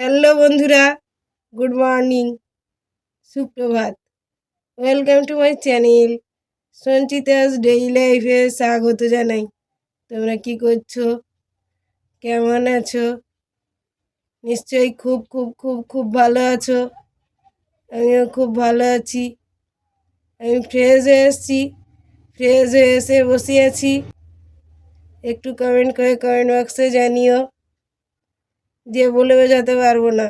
Hello বন্ধুরা, good morning, সুপ্রভাত। Welcome to my channel Sanchita's daily লাইফে স্বাগত জানাই। তোমরা কি করছো, কেমন আছো? নিশ্চয়ই খুব খুব খুব খুব ভালো আছো। আমিও খুব ভালো আছি। আমি ফ্রেশ হয়ে এসেছি, ফ্রেশ হয়ে এসে বসে আছি। একটু কমেন্ট করে কমেন্ট বক্সে জানিও, যে বলে বোঝাতে পারবো না।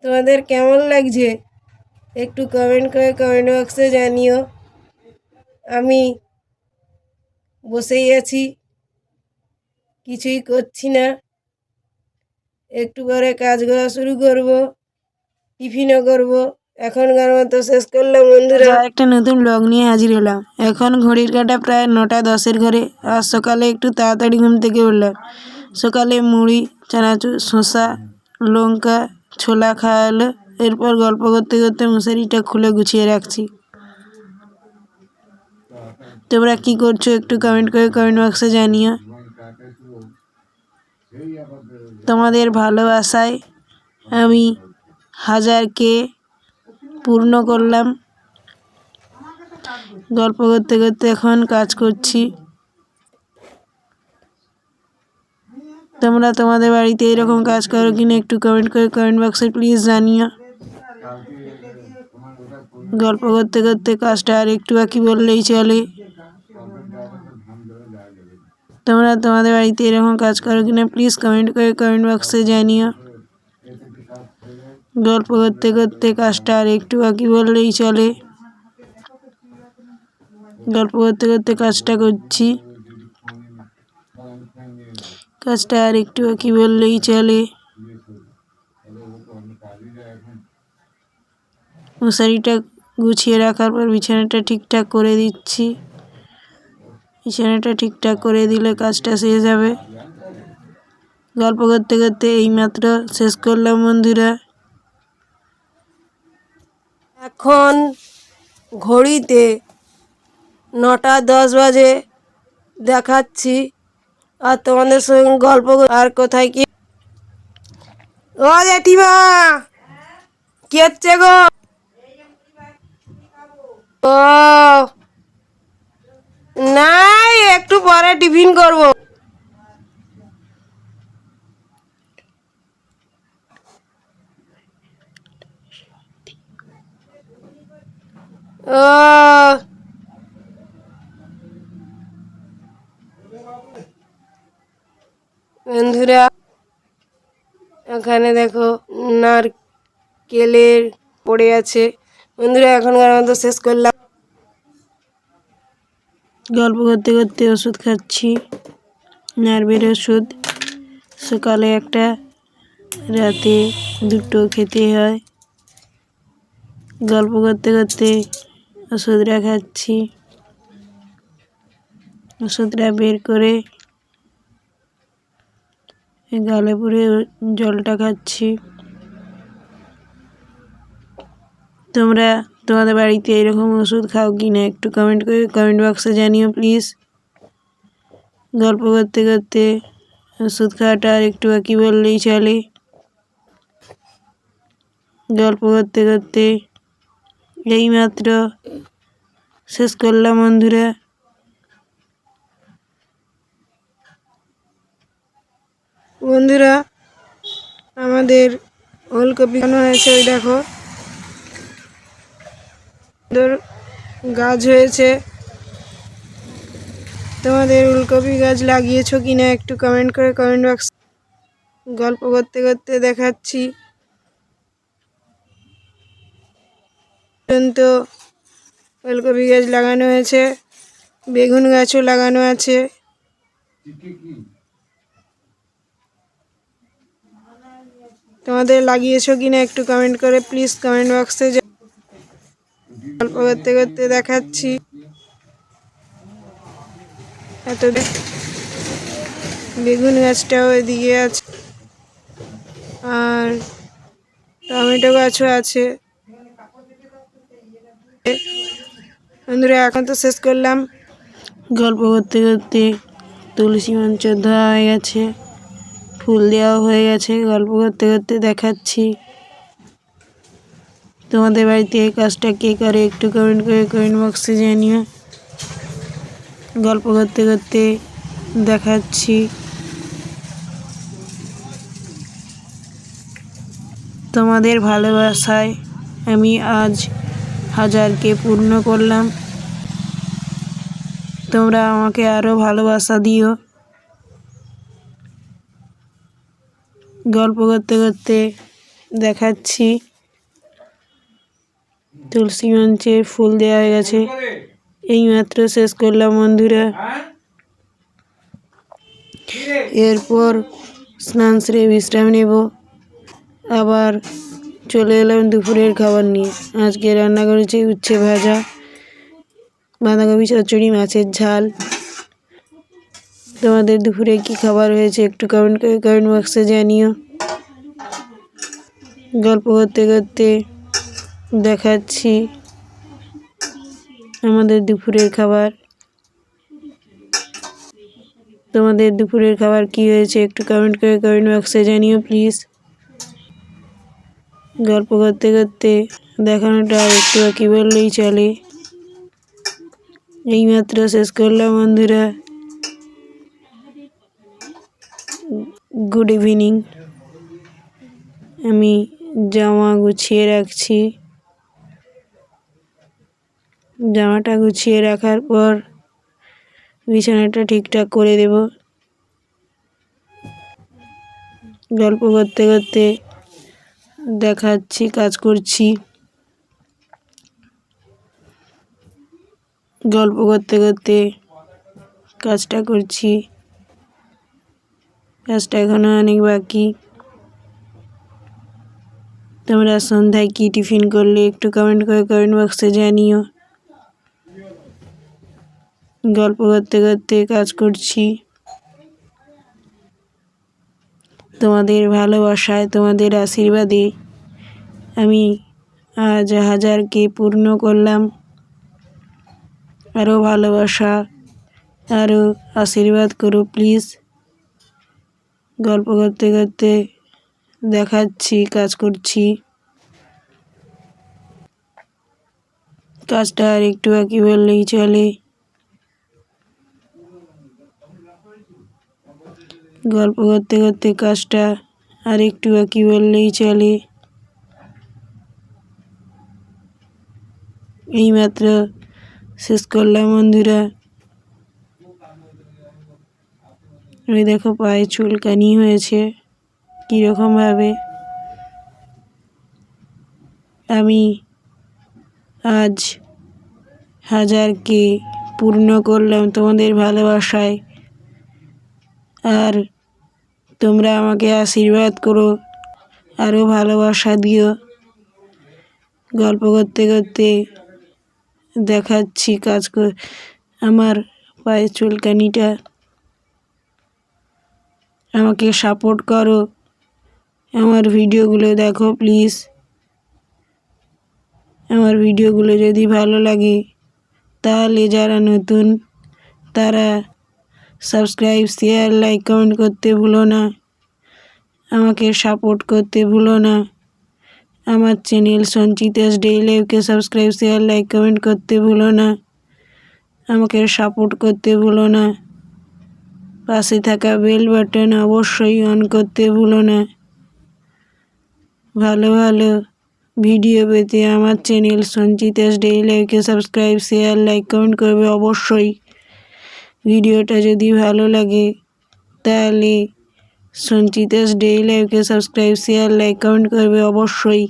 তোমাদের কেমন লাগছে একটু কমেন্ট করে কমেন্ট বক্সে জানিও। আমি বসেই আছি, কিছুই করছি না। একটু পরে কাজ করা শুরু করব, টিফিনও করব। এখনকার মতো শেষ করলাম বন্ধুরা। একটা নতুন ব্লগ নিয়ে হাজির হলাম। এখন ঘড়ির কাঁটা প্রায় 9:10 ঘরে। আজ সকালে একটু তাড়াতাড়ি ঘুম থেকে উঠলাম। সকালে মুড়ি, চানাচুর, শসা, লঙ্কা, ছোলা খাওয়া হলো। এরপর গল্প করতে করতে মশারিটা খুলে গুছিয়ে রাখছি। তোমরা কি করছো একটু কমেন্ট করে কমেন্ট বক্সে জানিও। তোমাদের ভালোবাসায় আমি 1000কে পূর্ণ করলাম। গল্প করতে করতে এখন কাজ করছি। তোমরা তোমাদের বাড়িতে এরকম কাজ করো কিনা একটু কমেন্ট করে কমেন্ট বক্সে প্লিজ জানিও। গল্প করতে করতে কাজটা আর একটু বাকি বললেই চলে। তোমরা তোমাদের বাড়িতে এরকম কাজ করো কিনা প্লিজ কমেন্ট করে কমেন্ট বক্সে জানিও। গল্প করতে করতে কাজটা আর একটু বাকি বললেই চলে। গল্প করতে করতে কাজটা করছি। কাজটা আর একটু বাকি বললেই চলে। মশারিটা গুছিয়ে রাখার পর বিছানাটা ঠিকঠাক করে দিচ্ছি। বিছানাটা ঠিকঠাক করে দিলে কাজটা শেষ হবে। গল্প করতে করতে এইমাত্র শেষ করলাম বন্ধুরা। এখন ঘড়িতে 9:10 বাজে দেখাচ্ছি। আর তোমাদের সঙ্গে গল্প আর কোথায় কি ও জেঠিমা, কি হচ্ছে গো? ও না, একটু পরে টিফিন করব। ও বন্ধুরা, এখানে দেখো নারকেলের পড়ে আছে। বন্ধুরা, এখনকার মতো শেষ করলাম। গল্প করতে করতে ওষুধ খাচ্ছি, নার্ভের ওষুধ। সকালে একটা, রাতে দুটো খেতে হয়। গল্প করতে করতে ওষুধটা খাচ্ছি। ওষুধটা বের করে গালে পুরে জলটা খাচ্ছি। তোমরা তোমাদের বাড়িতে এরকম ওষুধ খাও কি না একটু কমেন্ট করে কমেন্ট বক্সে জানিও প্লিজ। গল্প করতে করতে ওষুধ খাওয়াটা আর একটু বাকি বললেই চলে। গল্প করতে করতে এইমাত্র শেষ করলাম বন্ধুরা। বন্ধুরা, আমাদের ওলকপি কেন হয়েছে ওই দেখো, গাছ হয়েছে। তোমাদের ওলকপি গাছ লাগিয়েছো কিনা একটু কমেন্ট করে কমেন্ট বক্স। গল্প করতে করতে দেখাচ্ছি। তো ওলকপি গাছ লাগানো হয়েছে, বেগুন গাছও লাগানো আছে। তোমাদের লাগিয়েছো কিনা একটু কমেন্ট করে প্লিজ কমেন্ট বক্সে। গল্প করতে করতে দেখাচ্ছি। এত বেগুন গাছটাও এদিকে আছে, আর টমেটো গাছও আছে। বন্ধুরা, এখন তো শেষ করলাম। গল্প করতে করতে তুলসী মঞ্চ ধোয়া হয়ে গেছে, ফুল দেওয়া হয়ে গেছে। গল্প করতে করতে দেখাচ্ছি। তোমাদের বাড়িতে এই কাজটা কে করে একটু কমেন্ট করে কমেন্ট বক্সে জানিও। গল্প করতে করতে দেখাচ্ছি। তোমাদের ভালোবাসায় আমি আজ 1000কে পূর্ণ করলাম। তোমরা আমাকে আরও ভালোবাসা দিও। গল্প করতে করতে দেখাচ্ছি। তুলসী মঞ্চের ফুল দেওয়া হয়ে গেছে। এইমাত্র শেষ করলাম বন্ধুরা। এরপর স্নান সেরে বিশ্রাম নেব। আবার চলে এলাম দুপুরের খাবার নিয়ে। আজকে রান্না করেছি উচ্ছে ভাজা, বাঁধাকপি চচ্চড়ি, মাছের ঝাল। তোমাদের দুপুরে কি খাবার হয়েছে একটু কমেন্ট করে কমেন্ট বক্সে জানিও। গল্প করতে করতে দেখাচ্ছি আমাদের দুপুরের খাবার। তোমাদের দুপুরের খাবার কি হয়েছে একটু কমেন্ট করে কমেন্ট বক্সে জানিও প্লিজ। গল্প করতে করতে দেখানোটা একটু বাকি বললেই চলে। এইমাত্র শেষ করলাম বন্ধুরা। Good evening. আমি জামা গুছিয়ে রাখছি। জামাটা গুছিয়ে রাখার পর বিছানাটা ঠিকঠাক করে দেব। গল্প করতে করতে দেখাচ্ছি কাজ করছি। গল্প করতে করতে কাজটা করছি। কাজটা এখনো অনেক বাকি। তোমরা সন্ধ্যায় কি টিফিন করলে একটু কমেন্ট করে কমেন্ট বক্সে জানিও। গল্প করতে করতে কাজ করছি। তোমাদের ভালোবাসায়, তোমাদের আশীর্বাদে আমি আজ 1000কে পূর্ণ করলাম। আরও ভালোবাসা, আরও আশীর্বাদ করো প্লিজ। গল্প করতে করতে দেখাচ্ছি কাজ করছি। কাজটা আর একটু বাকি বললেই চলে। গল্প করতে করতে কাজটা আর একটু বাকি বললেই চলে। এইমাত্র শেষ করলাম বন্ধুরা। ওই দেখো পায়ে চুলকানি হয়েছে কীরকমভাবে। আমি আজ 1000কে পূর্ণ করলাম তোমাদের ভালোবাসায়। আর তোমরা আমাকে আশীর্বাদ করো, আরও ভালোবাসা দিও। গল্প করতে করতে দেখাচ্ছি কাজ আমার পায়ের চুলকানিটা। আমাকে সাপোর্ট করো, আমার ভিডিওগুলো দেখো প্লিজ। আমার ভিডিওগুলো যদি ভালো লাগে তাহলে যারা নতুন তারা সাবস্ক্রাইব, শেয়ার, লাইক, কমেন্ট করতে ভুলো না। আমাকে সাপোর্ট করতে ভুলো না। আমার চ্যানেল সঞ্চিতাস ডেইলি লাইফকে সাবস্ক্রাইব, শেয়ার, লাইক, কমেন্ট করতে ভুলো না। আমাকে সাপোর্ট করতে ভুলো না। পাশে থাকা বেল বাটন অবশ্যই অন করতে ভুলো না। ভালো ভালো ভিডিও পেতে আমার চ্যানেল সঞ্চিতাস ডেইলি লাইফকে সাবস্ক্রাইব, শেয়ার, লাইক, কমেন্ট করবে অবশ্যই। ভিডিওটা যদি ভালো লাগে তাহলে সঞ্চিতাস ডেইলি লাইফকে সাবস্ক্রাইব, শেয়ার, লাইক, কমেন্ট করবে অবশ্যই।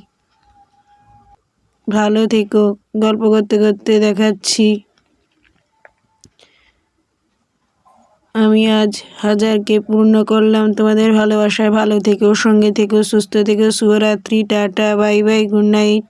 ভালো থেকো। গল্প করতে করতে দেখাচ্ছি আমি আজ 1000কে পূর্ণ করলাম তোমাদের ভালোবাসায়। ভালো থেকো, সঙ্গে থেকো, সুস্থ থেকো। শুভরাত্রি, tata, bye bye, good night.